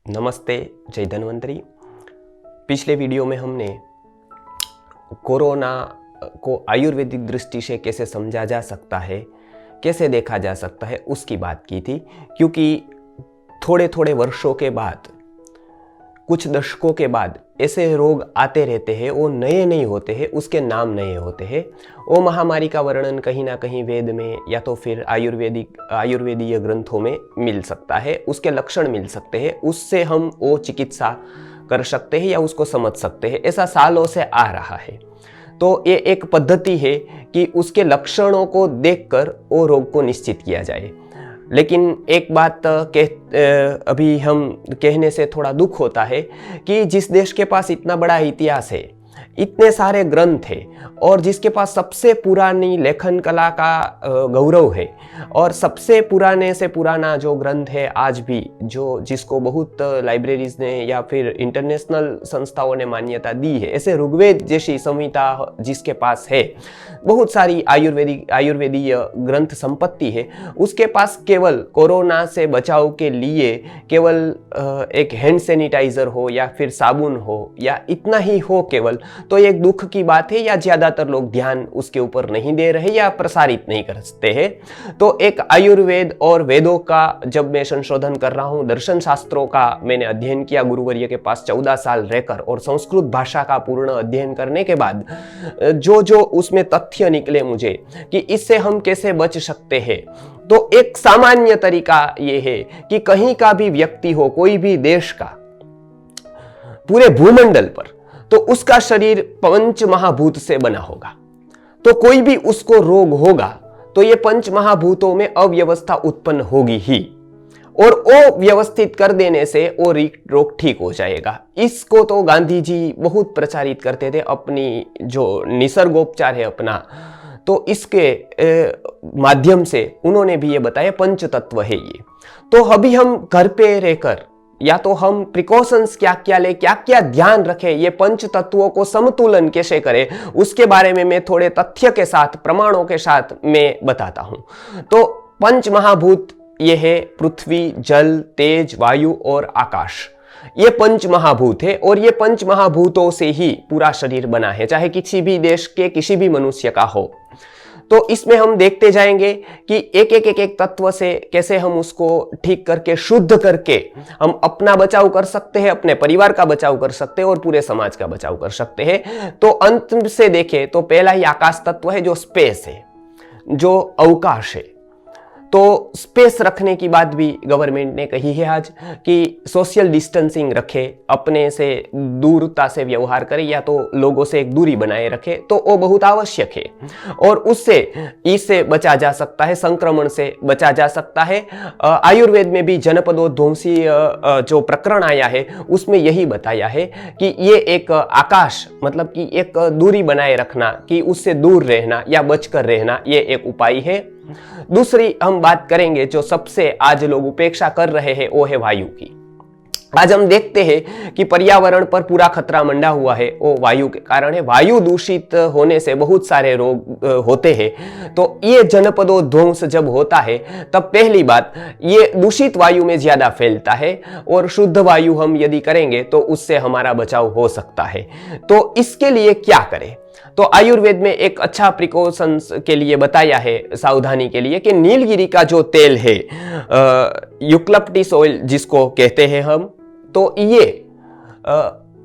नमस्ते, जय धन्वंतरी। पिछले वीडियो में हमने कोरोना को आयुर्वेदिक दृष्टि से कैसे समझा जा सकता है, कैसे देखा जा सकता है, उसकी बात की थी। क्योंकि थोड़े थोड़े वर्षों के बाद, कुछ दशकों के बाद ऐसे रोग आते रहते हैं, वो नए नहीं होते हैं, उसके नाम नए होते हैं। वो महामारी का वर्णन कहीं ना कहीं वेद में या तो फिर आयुर्वेदीय ग्रंथों में मिल सकता है, उसके लक्षण मिल सकते हैं, उससे हम वो चिकित्सा कर सकते हैं या उसको समझ सकते हैं। ऐसा सालों से आ रहा है। तो ये एक पद्धति है कि उसके लक्षणों को देखकर वो रोग को निश्चित किया जाए। लेकिन एक बात अभी हम कहने से थोड़ा दुख होता है कि जिस देश के पास इतना बड़ा इतिहास है, इतने सारे ग्रंथ हैं और जिसके पास सबसे पुरानी लेखन कला का गौरव है और सबसे पुराने से पुराना जो ग्रंथ है आज भी, जिसको बहुत लाइब्रेरीज ने या फिर इंटरनेशनल संस्थाओं ने मान्यता दी है, ऐसे ऋग्वेद जैसी संहिता जिसके पास है, बहुत सारी आयुर्वेदीय ग्रंथ संपत्ति है, उसके पास केवल कोरोना से बचाव के लिए केवल एक हैंड सैनिटाइजर हो या फिर साबुन हो या इतना ही हो केवल, तो एक दुख की बात है। या ज्यादातर लोग ध्यान उसके ऊपर नहीं दे रहे या प्रसारित नहीं करते हैं। तो एक आयुर्वेद और वेदों का जब मैं संशोधन कर रहा हूँ, दर्शन शास्त्रों का मैंने अध्ययन किया गुरुवर्य के पास 14 साल रहकर, और संस्कृत भाषा का पूर्ण अध्ययन करने के बाद जो उसमें तथ्य निकले मुझे कि इससे हम कैसे बच सकते हैं, तो एक सामान्य तरीका यह है कि कहीं का भी व्यक्ति हो, कोई भी देश का, पूरे भूमंडल पर, तो उसका शरीर पंच महाभूत से बना होगा। तो कोई भी उसको रोग होगा तो ये पंच महाभूतों में अव्यवस्था उत्पन्न होगी ही, और वो व्यवस्थित कर देने से वो रोग ठीक हो जाएगा। इसको तो गांधी जी बहुत प्रचारित करते थे, अपनी जो निसर्गोपचार है अपना, तो इसके माध्यम से उन्होंने भी ये बताया पंच तत्व है ये। तो अभी हम घर पे रहकर या तो हम प्रिकॉशंस क्या क्या ले, क्या क्या ध्यान रखें, ये पंच तत्वों को समतुलन कैसे करें, उसके बारे में मैं थोड़े तथ्य के साथ, प्रमाणों के साथ मैं बताता हूं। तो पंच महाभूत ये है पृथ्वी, जल, तेज, वायु और आकाश। ये पंच महाभूत है और ये पंच महाभूतों से ही पूरा शरीर बना है, चाहे किसी भी देश के किसी भी मनुष्य का हो। तो इसमें हम देखते जाएंगे कि एक तत्व से कैसे हम उसको ठीक करके, शुद्ध करके हम अपना बचाव कर सकते हैं, अपने परिवार का बचाव कर सकते हैं और पूरे समाज का बचाव कर सकते हैं। तो अंत से देखें तो पहला ही आकाश तत्व है, जो स्पेस है, जो अवकाश है। तो स्पेस रखने की बात भी गवर्नमेंट ने कही है आज कि सोशल डिस्टेंसिंग रखे, अपने से दूरता से व्यवहार करे या तो लोगों से एक दूरी बनाए रखे, तो वो बहुत आवश्यक है और उससे इससे बचा जा सकता है, संक्रमण से बचा जा सकता है। आयुर्वेद में भी जनपदोध्वंसी जो प्रकरण आया है उसमें यही बताया है कि ये एक आकाश, मतलब कि एक दूरी बनाए रखना, कि उससे दूर रहना या बचकर रहना, ये एक उपाय है। दूसरी हम बात करेंगे जो सबसे आज लोग उपेक्षा कर रहे हैं, वो है वायु की। आज हम देखते हैं कि पर्यावरण पर पूरा खतरा मंडा हुआ है, वो वायु के कारण है। वायु दूषित होने से बहुत सारे रोग होते हैं। तो ये जनपदोध्वंस जब होता है तब पहली बात, ये दूषित वायु में ज्यादा फैलता है और शुद्ध वायु हम यदि करेंगे तो उससे हमारा बचाव हो सकता है। तो इसके लिए क्या करें? तो आयुर्वेद में एक अच्छा प्रिकॉशंस के लिए बताया है, सावधानी के लिए, कि नीलगिरी का जो तेल है, यूकलिप्टस ऑयल जिसको कहते हैं हम, तो ये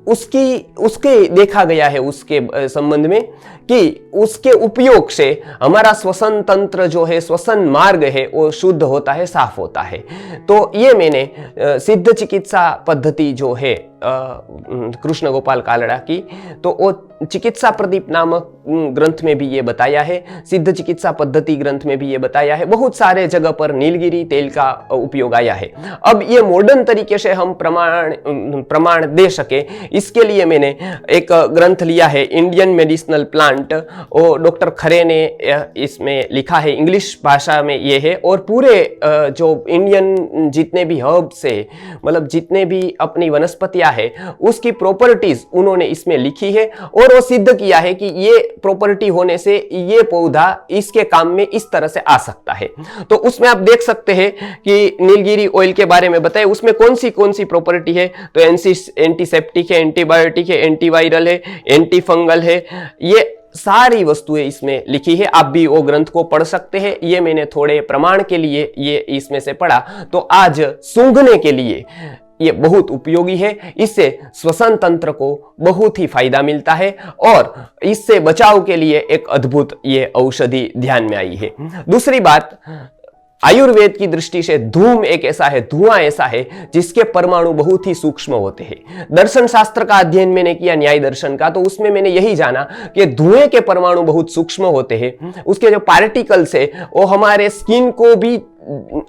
उसके देखा गया है उसके संबंध में कि उसके उपयोग से हमारा श्वसन तंत्र जो है, श्वसन मार्ग है, वो शुद्ध होता है, साफ होता है। तो ये मैंने सिद्ध चिकित्सा पद्धति जो है कृष्ण गोपाल कालड़ा की, तो वो चिकित्सा प्रदीप नामक ग्रंथ में भी ये बताया है, सिद्ध चिकित्सा पद्धति ग्रंथ में भी ये बताया है, बहुत सारे जगह पर नीलगिरी तेल का उपयोग आया है। अब ये मॉडर्न तरीके से हम प्रमाण दे सके, इसके लिए मैंने एक ग्रंथ लिया है, इंडियन मेडिसिनल प्लांट, और डॉक्टर खरे ने इसमें लिखा है, इंग्लिश भाषा में ये है। और पूरे जो इंडियन जितने भी हर्ब्स है, मतलब जितने भी अपनी वनस्पतियां है उसकी प्रॉपर्टीज उन्होंने इसमें लिखी है और वो सिद्ध किया है कि ये प्रॉपर्टी होने से ये पौधा इसके काम में इस तरह से आ सकता है। तो उसमें आप देख सकते हैं कि नीलगिरी ऑयल के बारे में बताए उसमें कौन सी प्रॉपर्टी है, तो एंटीसेप्टिक है, एंटीबायोटिक है, एंटीवायरल है, एंटी फंगल है, ये सारी वस्तुएं इसमें लिखी है। आप भी वो ग्रंथ को पढ़ सकते हैं। ये मैंने थोड़े प्रमाण के लिए ये इसमें से पढ़ा, तो आज सूंघने के लिए ये बहुत उपयोगी है। इससे श्वसन तंत्र को बहुत ही फायदा मिलता है और इससे बचाव के लिए एक अद्भुत ये औषधि ध्यान में आई है। दूसरी बात, आयुर्वेद की दृष्टि से धूम एक ऐसा है, धुआं ऐसा है जिसके परमाणु बहुत ही सूक्ष्म होते हैं। दर्शन शास्त्र का अध्ययन मैंने किया, न्याय दर्शन का, तो उसमें मैंने यही जाना कि धुएं के परमाणु बहुत सूक्ष्म होते हैं। उसके जो पार्टिकल्स है वो हमारे स्किन को भी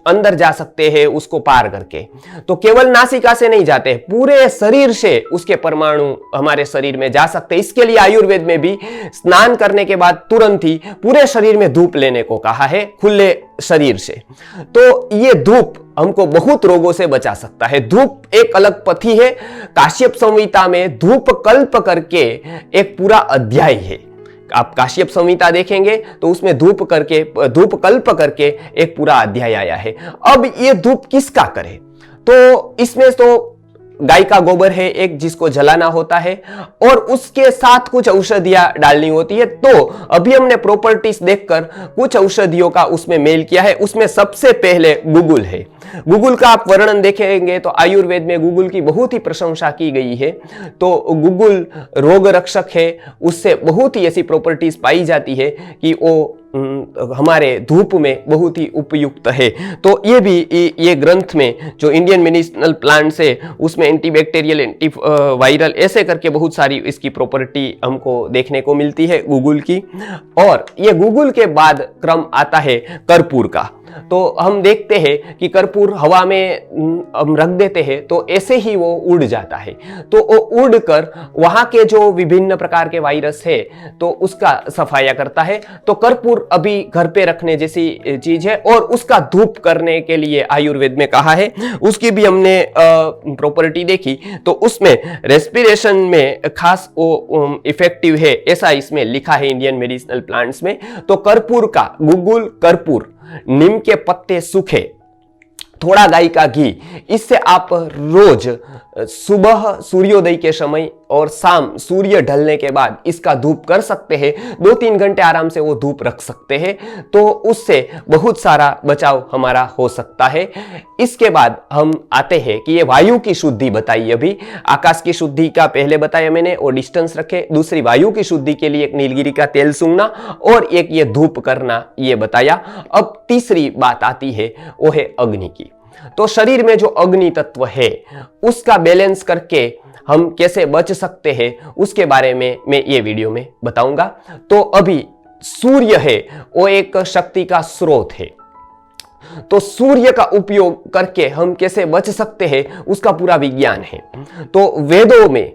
अंदर जा सकते हैं उसको पार करके, तो केवल नासिका से नहीं जाते, पूरे शरीर से उसके परमाणु हमारे शरीर में जा सकते हैं। इसके लिए आयुर्वेद में भी स्नान करने के बाद तुरंत ही पूरे शरीर में धूप लेने को कहा है, खुले शरीर से। तो ये धूप हमको बहुत रोगों से बचा सकता है। धूप एक अलग पथी है। काश्यप संहिता में धूप कल्प करके एक पूरा अध्याय है। आप काश्यप संहिता देखेंगे तो उसमें धूप कल्प करके एक पूरा अध्याय आया है। अब ये धूप किसका करे, तो इसमें तो गाय का गोबर है एक, जिसको जलाना होता है और उसके साथ कुछ औषधियां डालनी होती है। तो अभी हमने प्रॉपर्टीज देखकर कुछ औषधियों का उसमें मेल किया है। उसमें सबसे पहले गुगुल है। गुगुल का आप वर्णन देखेंगे तो आयुर्वेद में गुगुल की बहुत ही प्रशंसा की गई है। तो गुगुल रोग रक्षक है, उससे बहुत ही ऐसी प्रॉपर्टीज पाई जाती है कि वो हमारे धूप में बहुत ही उपयुक्त है। तो ये भी ये ग्रंथ में जो इंडियन मेडिसिनल प्लांट्स है उसमें एंटीबैक्टीरियल, एंटी वायरल ऐसे करके बहुत सारी इसकी प्रॉपर्टी हमको देखने को मिलती है गुगुल की। और ये गुगुल के बाद क्रम आता है कर्पूर का। तो हम देखते हैं कि कर्पूर हवा में हम रख देते हैं तो ऐसे ही वो उड़ जाता है। तो वो उड़कर वहां के जो विभिन्न प्रकार के वायरस है तो उसका सफाया करता है। तो कर्पूर अभी घर पे रखने जैसी चीज है और उसका धूप करने के लिए आयुर्वेद में कहा है। उसकी भी हमने प्रॉपर्टी देखी तो उसमें रेस्पिरेशन में खास वो इफेक्टिव है, ऐसा इसमें लिखा है इंडियन मेडिसिनल प्लांट्स में। तो कर्पूर का, गुगुल, कर्पूर, नीम के पत्ते सूखे, थोड़ा गाय का घी, इससे आप रोज सुबह सूर्योदय के समय और शाम सूर्य ढलने के बाद इसका धूप कर सकते हैं। 2-3 घंटे आराम से वो धूप रख सकते हैं, तो उससे बहुत सारा बचाव हमारा हो सकता है। इसके बाद हम आते हैं कि ये वायु की शुद्धि बताई। अभी आकाश की शुद्धि का पहले बताया मैंने और डिस्टेंस रखे। दूसरी वायु की शुद्धि के लिए एक नीलगिरी का तेल सूंघना और एक ये धूप करना ये बताया। अब तीसरी बात आती है वो है अग्नि की। तो शरीर में जो अग्नि तत्व है उसका बैलेंस करके हम कैसे बच सकते हैं उसके बारे में मैं ये वीडियो में बताऊंगा। तो अभी सूर्य है वो एक शक्ति का स्रोत है, तो सूर्य का उपयोग करके हम कैसे बच सकते हैं उसका पूरा विज्ञान है। तो वेदों में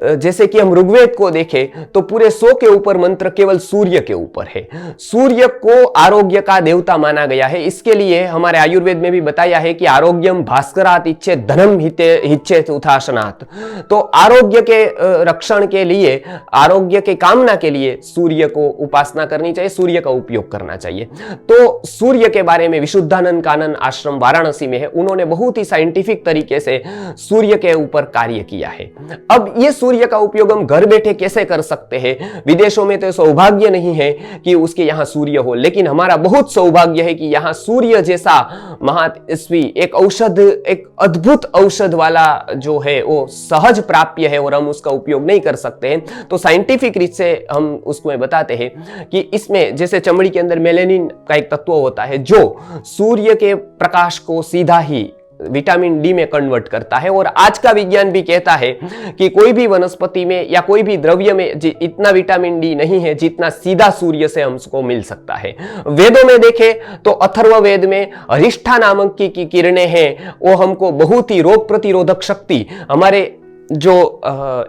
जैसे कि हम ऋग्वेद को देखें तो पूरे 100 के ऊपर मंत्र केवल सूर्य के ऊपर है। सूर्य को आरोग्य का देवता माना गया है। इसके लिए हमारे आयुर्वेद में भी बताया है कि आरोग्यम भास्करात इच्छे धनम हिच्छे उथासनात्। तो आरोग्य के रक्षण के लिए, आरोग्य के कामना के लिए सूर्य को उपासना करनी चाहिए, सूर्य का उपयोग करना चाहिए। तो सूर्य के बारे में विशुद्धानंद कानन आश्रम वाराणसी में है, उन्होंने बहुत ही साइंटिफिक तरीके से सूर्य के ऊपर कार्य किया है। अब ये सूर्य का उपयोग हम घर बैठे कैसे कर सकते हैं? विदेशों में तो सौभाग्य नहीं है कि उसके यहां सूर्य हो, लेकिन हमारा बहुत सौभाग्य है कि यहां सूर्य जैसा महातेजस्वी एक औषध, एक अद्भुत औषध वाला जो है वो सहज प्राप्य है और हम उसका उपयोग नहीं कर सकते हैं। तो साइंटिफिक रीत से हम उसको बताते हैं कि इसमें जैसे चमड़ी के अंदर मेलेनिन का एक तत्व होता है जो सूर्य के प्रकाश को सीधा ही विटामिन डी में कन्वर्ट करता है। और आज का विज्ञान भी कहता है कि कोई भी वनस्पति में या कोई भी द्रव्य में इतना विटामिन डी नहीं है जितना सीधा सूर्य से हमको मिल सकता है। वेदों में देखें तो अथर्ववेद में अरिष्ठा नामक की किरणें हैं, वो हमको बहुत ही रोग प्रतिरोधक शक्ति, हमारे जो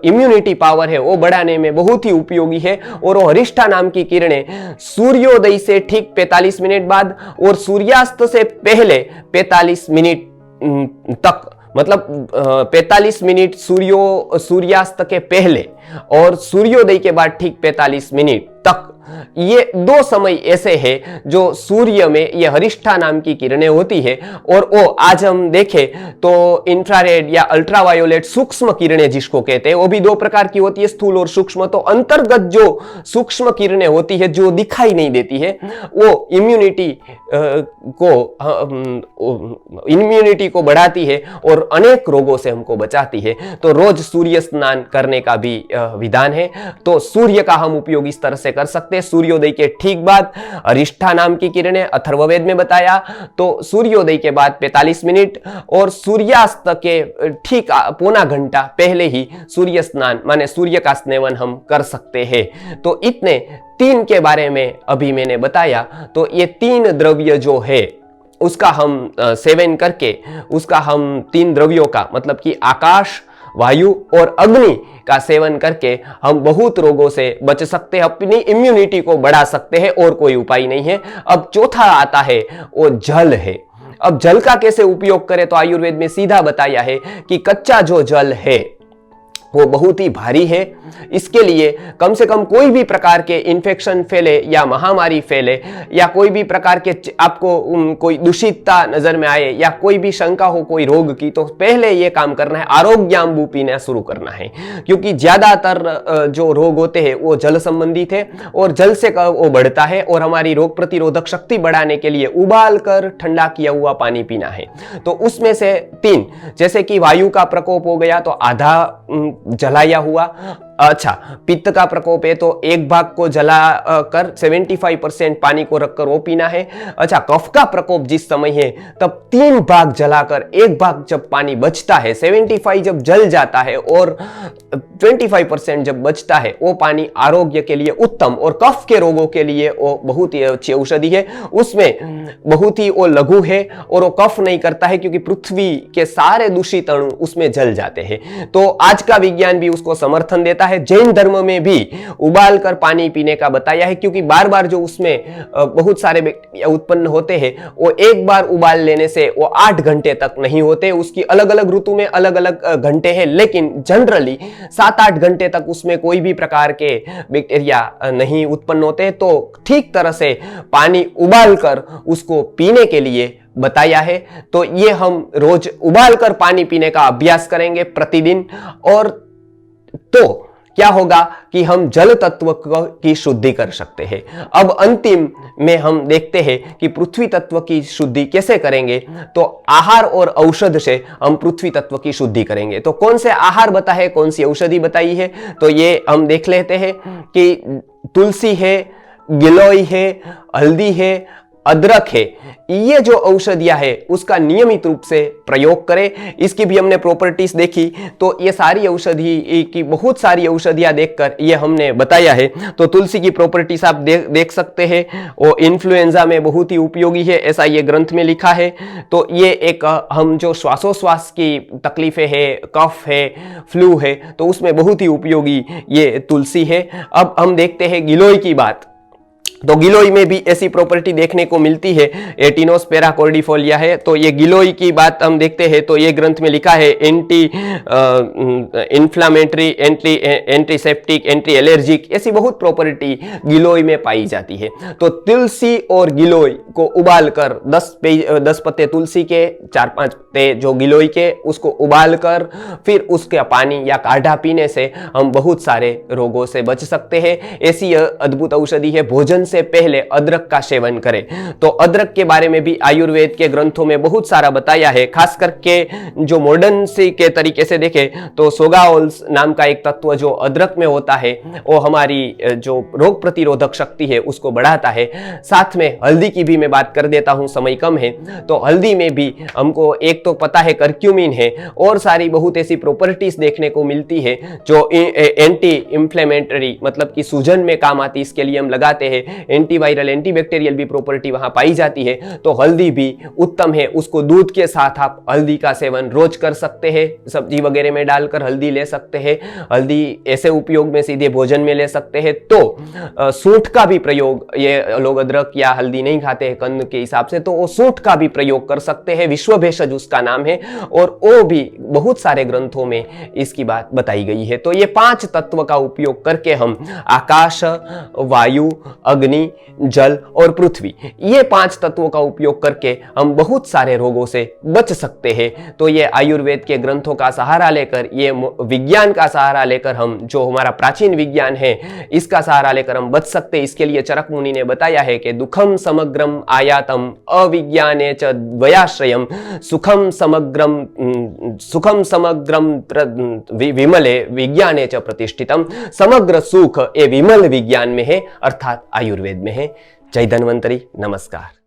इम्यूनिटी पावर है वो बढ़ाने में बहुत ही उपयोगी है। और वो अरिष्ठा नाम की किरणें सूर्योदय से ठीक 45 मिनट बाद और सूर्यास्त से पहले 45 मिनट तक मतलब 45 मिनट सूर्यास्त के पहले और सूर्योदय के बाद ठीक 45 मिनट तक, ये 2 समय ऐसे हैं जो सूर्य में ये हरिष्ठा नाम की किरणें होती है, और वो आज हम देखें तो इंफ्रारेड या अल्ट्रावायोलेट सूक्ष्म किरणें जिसको कहते हैं, वो भी 2 प्रकार की होती है, स्थूल और सूक्ष्म। तो अंतर्गत जो सूक्ष्म किरणें होती है जो दिखाई नहीं देती है, वो इम्यूनिटी को बढ़ाती है और अनेक रोगों से हमको बचाती है। तो रोज सूर्य स्नान करने का भी विधान है। तो सूर्य का हम उपयोग इस तरह से कर सकते हैं। सूर्योदय के ठीक बाद अरिष्ठा नाम की किरणें, अथर्ववेद में बताया, तो सूर्योदय के बाद 45 मिनट और सूर्यास्त के ठीक पौना घंटा पहले ही सूर्य स्नान माने सूर्य का स्नेवन हम कर सकते हैं। तो इतने 3 के बारे में अभी मैंने बताया। तो ये 3 द्रव्य जो है उसका हम सेवन करके, उसका हम 3 द्रव्यों का मतलब कि आकाश, वायु और अग्नि का सेवन करके हम बहुत रोगों से बच सकते हैं, अपनी इम्यूनिटी को बढ़ा सकते हैं, और कोई उपाय नहीं है। अब चौथा आता है वो जल है। अब जल का कैसे उपयोग करें, तो आयुर्वेद में सीधा बताया है कि कच्चा जो जल है वो बहुत ही भारी है। इसके लिए कम से कम कोई भी प्रकार के इन्फेक्शन फैले या महामारी फैले या कोई भी प्रकार के आपको कोई दूषितता नजर में आए या कोई भी शंका हो कोई रोग की, तो पहले ये काम करना है, आरोग्याम्बू पीना शुरू करना है। क्योंकि ज्यादातर जो रोग होते हैं वो जल संबंधित है और जल से वो बढ़ता है, और हमारी रोग प्रतिरोधक शक्ति बढ़ाने के लिए उबाल कर ठंडा किया हुआ पानी पीना है। तो उसमें से 3, जैसे कि वायु का प्रकोप हो गया तो आधा जलाया हुआ, अच्छा पित्त का प्रकोप है तो 1 भाग को जला कर 75% पानी को रखकर वो पीना है। अच्छा कफ का प्रकोप जिस समय है तब 3 भाग जलाकर 1 भाग जब पानी बचता है, 75 जब जल जाता है और 25% जब बचता है, वो पानी आरोग्य के लिए उत्तम और कफ के रोगों के लिए वो बहुत ही अच्छी औषधि है। उसमें बहुत ही वो लघु है और वो कफ नहीं करता है क्योंकि पृथ्वी के सारे दूषित अणु उसमें जल जाते हैं। तो आज का विज्ञान भी उसको समर्थन देता है। जैन धर्म में भी उबाल कर पानी पीने का बताया है, क्योंकि बार बार जो उसमें बहुत सारे बैक्टीरिया उत्पन्न होते हैं वो एक बार उबाल लेने से वो 8 घंटे तक नहीं होते। उसकी अलग अलग ऋतु में अलग अलग घंटे हैं, लेकिन जनरली 7-8 घंटे तक उसमें कोई भी प्रकार के बैक्टीरिया नहीं उत्पन्न होते। तो ठीक तरह से पानी उबाल कर उसको पीने के लिए बताया है। तो ये हम रोज उबाल कर पानी पीने का अभ्यास करेंगे प्रतिदिन, और तो क्या होगा कि हम जल तत्व की शुद्धि कर सकते हैं। अब अंतिम में हम देखते हैं कि पृथ्वी तत्व की शुद्धि कैसे करेंगे। तो आहार और औषध से हम पृथ्वी तत्व की शुद्धि करेंगे। तो कौन से आहार बता है, कौन सी औषधि बताई है, तो ये हम देख लेते हैं कि तुलसी है, गिलोय है, हल्दी है, अदरक है। ये जो औषधियां है उसका नियमित रूप से प्रयोग करें। इसकी भी हमने प्रॉपर्टीज देखी, तो ये सारी औषधि की बहुत सारी औषधियां देखकर ये हमने बताया है। तो तुलसी की प्रॉपर्टीज आप देख सकते हैं, वो इन्फ्लुएंजा में बहुत ही उपयोगी है, ऐसा ये ग्रंथ में लिखा है। तो ये एक हम जो श्वासोश्वास की तकलीफें है, कफ है, फ्लू है, तो उसमें बहुत ही उपयोगी ये तुलसी है। अब हम देखते हैं गिलोय की बात। तो गिलोय में भी ऐसी प्रॉपर्टी देखने को मिलती है, एटिनोस्पेरा कॉर्डिफोलिया है। तो ये गिलोय की बात हम देखते हैं, तो ये ग्रंथ में लिखा है anti inflammatory, antiseptic, anti allergic, ऐसी बहुत प्रॉपर्टी गिलोय में पाई जाती है। तो तुलसी और गिलोय को उबालकर 10 पत्ते तुलसी के, 4-5 पत्ते जो गिलोय के, उसको उबालकर फिर उसका पानी या काढ़ा पीने से हम बहुत सारे रोगों से बच सकते हैं। ऐसी अद्भुत औषधि है। भोजन से पहले अदरक का सेवन करें। तो अदरक के बारे में भी आयुर्वेद के ग्रंथों में बहुत सारा बताया है। खास करके जो मॉडर्न से के तरीके से देखें तो सोगाओल्स नाम का एक तत्व जो अदरक में होता है वो हमारी जो रोग प्रतिरोधक शक्ति है उसको बढ़ाता है। साथ में हल्दी की भी मैं बात कर देता हूं, समय कम है। तो हल्दी में भी हमको एक तो पता है कर्क्यूमिन है और सारी बहुत ऐसी प्रॉपर्टीज देखने को मिलती है जो एंटी इंफ्लेमेटरी मतलब कि सूजन में काम आती है, इसके लिए हम लगाते हैं। एंटीवायरल एंटीबैक्टीरियल भी प्रॉपर्टी वहां पाई जाती है, तो हल्दी भी उत्तम है। उसको दूध के साथ आप हल्दी का सेवन रोज कर सकते हैं, सब्जी वगैरह में डालकर हल्दी ले सकते हैं, हल्दी ऐसे उपयोग में सीधे भोजन में ले सकते हैं। तो सूंठ का भी प्रयोग, ये लोग अदरक या हल्दी नहीं खाते हैं कंद के हिसाब से, तो वो सूंठ का भी प्रयोग कर सकते हैं। विश्व भेषज उसका नाम है, और वो भी बहुत सारे ग्रंथों में इसकी बात बताई गई है। तो ये 5 तत्व का उपयोग करके हम आकाश, वायु, अग्नि, जल और पृथ्वी, ये 5 तत्वों का उपयोग करके हम बहुत सारे रोगों से बच सकते हैं। तो ये आयुर्वेद के ग्रंथों का सहारा लेकर, ये विज्ञान का सहारा लेकर, हम जो हमारा प्राचीन विज्ञान है इसका सहारा लेकर हम बच सकते हैं। इसके लिए चरक मुनि ने बताया है कि दुखम समग्रम आयातम अविज्ञाने च द्वयाश्रयम सुखम समग्रम विमले विज्ञाने च प्रतिष्ठितम। समग्र सुख ये विमल विज्ञान में है, अर्थात आयुर्वेद में है। जय धन्वंतरी, नमस्कार।